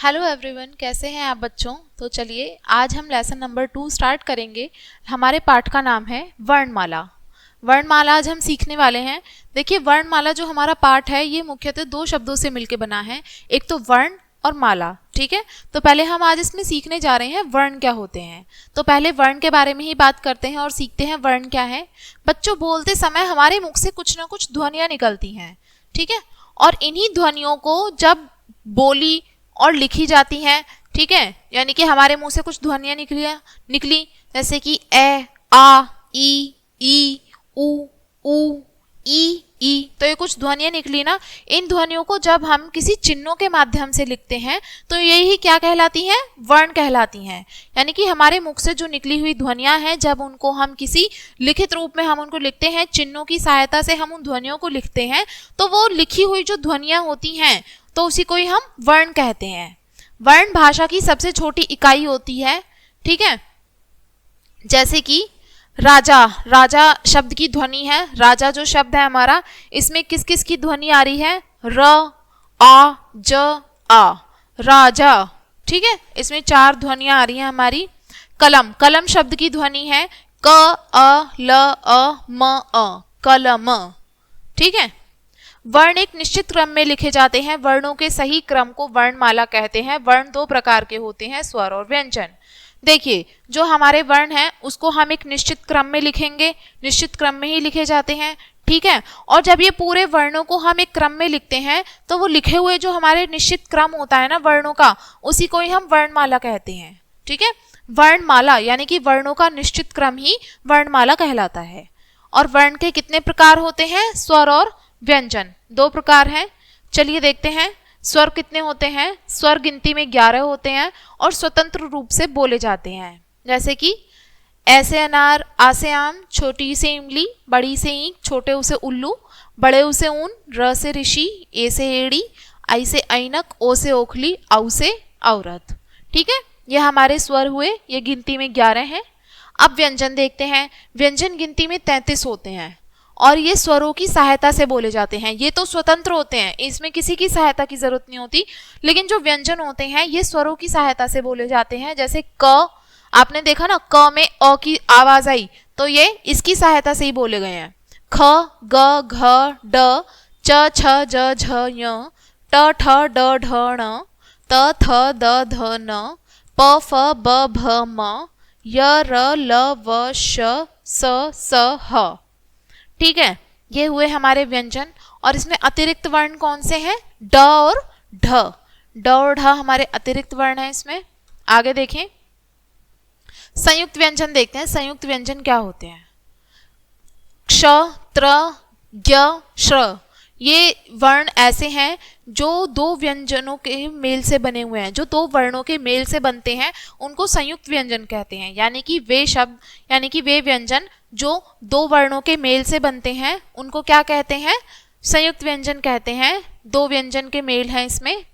Hello everyone, कैसे हैं आप बच्चों। तो चलिए आज हम लेसन नंबर 2 स्टार्ट करेंगे। हमारे पाठ का नाम है वर्णमाला। वर्णमाला आज हम सीखने वाले हैं। देखिए, वर्णमाला जो हमारा पाठ है ये मुख्यतः दो शब्दों से मिलकर बना है, एक तो वर्ण और माला। ठीक है, तो पहले हम आज इसमें सीखने जा रहे हैं वर्ण क्या होते हैं। तो पहले वर्ण के बारे में ही बात करते हैं और सीखते हैं वर्ण क्या है। बच्चों, बोलते समय हमारे मुख से कुछ ना कुछ ध्वनियाँ निकलती हैं, ठीक है, और इन्हीं ध्वनियों को जब बोली और लिखी जाती हैं, ठीक है, यानी कि हमारे मुंह से कुछ ध्वनियां निकली जैसे कि ए, आ, ई, उ, ई, तो ये कुछ ध्वनियां निकली ना। इन ध्वनियों को जब हम किसी चिन्हों के माध्यम से लिखते हैं तो यही क्या कहलाती हैं, वर्ण कहलाती हैं। यानी कि हमारे मुख से जो निकली हुई ध्वनियां हैं, जब उनको हम किसी लिखित रूप में हम उनको लिखते हैं, चिन्हों की सहायता से हम उन ध्वनियों को लिखते हैं, तो वो लिखी हुई जो ध्वनियां होती हैं तो उसी को ही हम वर्ण कहते हैं। वर्ण भाषा की सबसे छोटी इकाई होती है, ठीक है। जैसे कि राजा, राजा शब्द की ध्वनि है। राजा जो शब्द है हमारा, इसमें किस किस की ध्वनि आ रही है, र, आ, ज, आ, राजा। ठीक है, इसमें चार ध्वनियां आ रही हैं हमारी। कलम, कलम शब्द की ध्वनि है क, अ, ल, अ, म, अ, कलम। ठीक है, वर्ण एक निश्चित क्रम में लिखे जाते हैं। वर्णों के सही क्रम को वर्णमाला कहते हैं। वर्ण दो प्रकार के होते हैं, स्वर और व्यंजन। देखिए, जो हमारे वर्ण हैं उसको हम एक निश्चित क्रम में लिखेंगे, निश्चित क्रम में ही लिखे जाते हैं, ठीक है। और जब ये पूरे वर्णों को हम एक क्रम में लिखते हैं तो वो लिखे हुए जो हमारे निश्चित क्रम होता है ना वर्णों का, उसी को ही हम वर्णमाला कहते हैं, ठीक है। वर्णमाला यानी कि वर्णों का निश्चित क्रम ही वर्णमाला कहलाता है। और वर्ण के कितने प्रकार होते हैं, स्वर और व्यंजन, दो प्रकार हैं। चलिए देखते हैं स्वर कितने होते हैं। स्वर गिनती में 11 होते हैं और स्वतंत्र रूप से बोले जाते हैं। जैसे कि ऐसे अनार, आ से आम, छोटी से इमली, बड़ी से ईंख, छोटे उसे उल्लू, बड़े उसे ऊन, र से ऋषि, ए से एड़ी, आई से ऐनक, ओ से ओखली, औ से औरत। ठीक है, ये हमारे स्वर हुए, ये गिनती में 11 हैं। अब व्यंजन देखते हैं। व्यंजन गिनती में 33 होते हैं और ये स्वरों की सहायता से बोले जाते हैं। ये तो स्वतंत्र होते हैं, इसमें किसी की सहायता की जरूरत नहीं होती। लेकिन जो व्यंजन होते हैं ये स्वरों की सहायता से बोले जाते हैं। जैसे क, आपने देखा ना, क में अ की आवाज आई तो ये इसकी सहायता से ही बोले गए हैं। ख, ग, घ, ड, च, छ, ज, झ, य, ट, ठ, ड, ढ, ण, त, थ, द, ध, न, प, फ, ब, भ, म, य, र, ल, व, श, स, ह। ठीक है, ये हुए हमारे व्यंजन। और इसमें अतिरिक्त वर्ण कौन से हैं, ड और ढ। ड और ढ हमारे अतिरिक्त वर्ण हैं इसमें। आगे देखें, संयुक्त व्यंजन देखते हैं। संयुक्त व्यंजन क्या होते हैं, क्ष, त्र, ज्ञ, श्र। ये वर्ण ऐसे हैं जो दो व्यंजनों के मेल से बने हुए हैं, जो दो वर्णों के मेल से बनते हैं, उनको संयुक्त व्यंजन कहते हैं। यानी कि वे शब्द, यानी कि वे व्यंजन जो दो वर्णों के मेल से बनते हैं उनको क्या कहते हैं, संयुक्त व्यंजन कहते हैं। दो व्यंजन के मेल हैं इसमें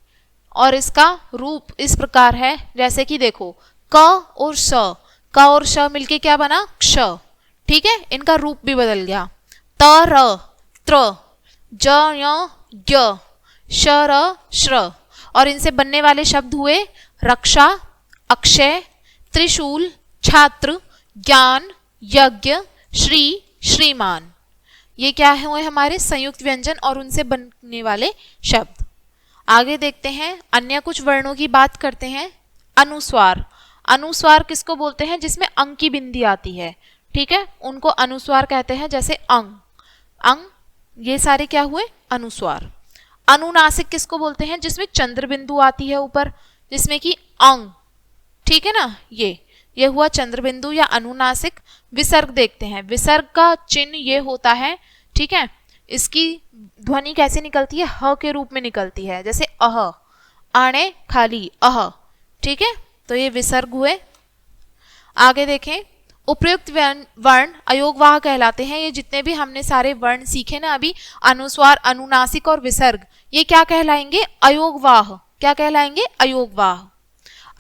और इसका रूप इस प्रकार है। जैसे कि देखो, क और श, क और श मिलके क्या बना, क्ष। ठीक है, इनका रूप भी बदल गया। त, र, त्र, ज, य, ज्ञ, श, र, श्र। और इनसे बनने वाले शब्द हुए रक्षा, अक्षय, त्रिशूल, छात्र, ज्ञान, यज्ञ, श्री, श्रीमान। ये क्या हुए हमारे संयुक्त व्यंजन और उनसे बनने वाले शब्द। आगे देखते हैं, अन्य कुछ वर्णों की बात करते हैं। अनुस्वार, अनुस्वार किसको बोलते हैं, जिसमें अंग की बिंदी आती है, ठीक है, उनको अनुस्वार कहते हैं। जैसे अंग, अंग, ये सारे क्या हुए, अनुस्वार। अनुनासिक किसको बोलते हैं, जिसमें चंद्र बिंदु आती है ऊपर, जिसमें कि अंग, ठीक है ना, ये हुआ चंद्र बिंदु या अनुनासिक। विसर्ग देखते हैं। विसर्ग का चिन्ह ये होता है, ठीक है, इसकी ध्वनि कैसे निकलती है, ह के रूप में निकलती है। जैसे अह, आणे खाली, अह, ठीक है, तो ये विसर्ग हुए। आगे देखें, उपयुक्त वर्ण अयोगवाह कहलाते हैं। ये जितने भी हमने सारे वर्ण सीखे ना अभी, अनुस्वार, अनुनासिक और विसर्ग, ये क्या कहलाएंगे, अयोगवाह। क्या कहलाएंगे, अयोगवाह।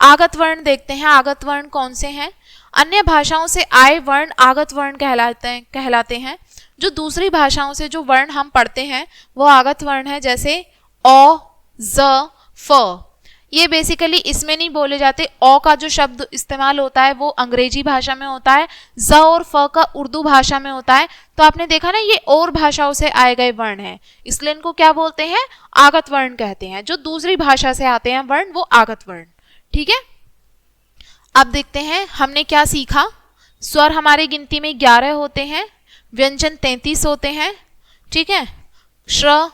आगत वर्ण देखते हैं। आगत वर्ण कौन से हैं, अन्य भाषाओं से आए वर्ण आगत वर्ण कहलाते हैं। जो दूसरी भाषाओं से जो वर्ण हम पढ़ते हैं वो आगत वर्ण है। जैसे अ, ज, फ, ये बेसिकली इसमें नहीं बोले जाते। अ का जो शब्द इस्तेमाल होता है वो अंग्रेजी भाषा में होता है, ज और फ का उर्दू भाषा में होता है। तो आपने देखा ना, ये और भाषाओं से आए गए वर्ण हैं, इसलिए इनको क्या बोलते हैं, आगत वर्ण कहते हैं। जो दूसरी भाषा से आते हैं वर्ण वो आगत वर्ण। ठीक है, अब देखते हैं हमने क्या सीखा। स्वर हमारे गिनती में 11 होते हैं, व्यंजन 33 होते हैं। ठीक है, श्र,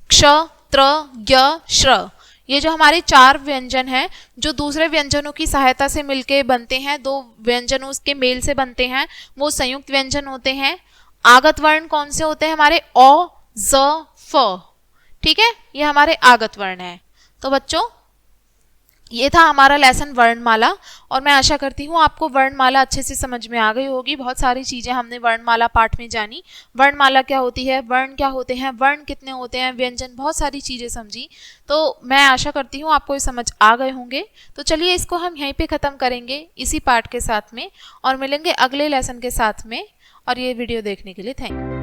क्ष, त्र, ज्ञ, श्र, ये जो हमारे 4 व्यंजन हैं जो दूसरे व्यंजनों की सहायता से मिलके बनते हैं, 2 व्यंजनों उसके मेल से बनते हैं, वो संयुक्त व्यंजन होते हैं। आगत वर्ण कौन से होते हैं हमारे, अ, ज, फ। ठीक है, ये हमारे आगत वर्ण है। तो बच्चों ये था हमारा लेसन वर्णमाला, और मैं आशा करती हूँ आपको वर्णमाला अच्छे से समझ में आ गई होगी। बहुत सारी चीज़ें हमने वर्णमाला पाठ में जानी, वर्णमाला क्या होती है, वर्ण क्या होते हैं, वर्ण कितने होते हैं, व्यंजन, बहुत सारी चीज़ें समझी। तो मैं आशा करती हूँ आपको ये समझ आ गए होंगे। तो चलिए इसको हम यहीं पे ख़त्म करेंगे इसी पाठ के साथ में, और मिलेंगे अगले लेसन के साथ में। और ये वीडियो देखने के लिए थैंक यू।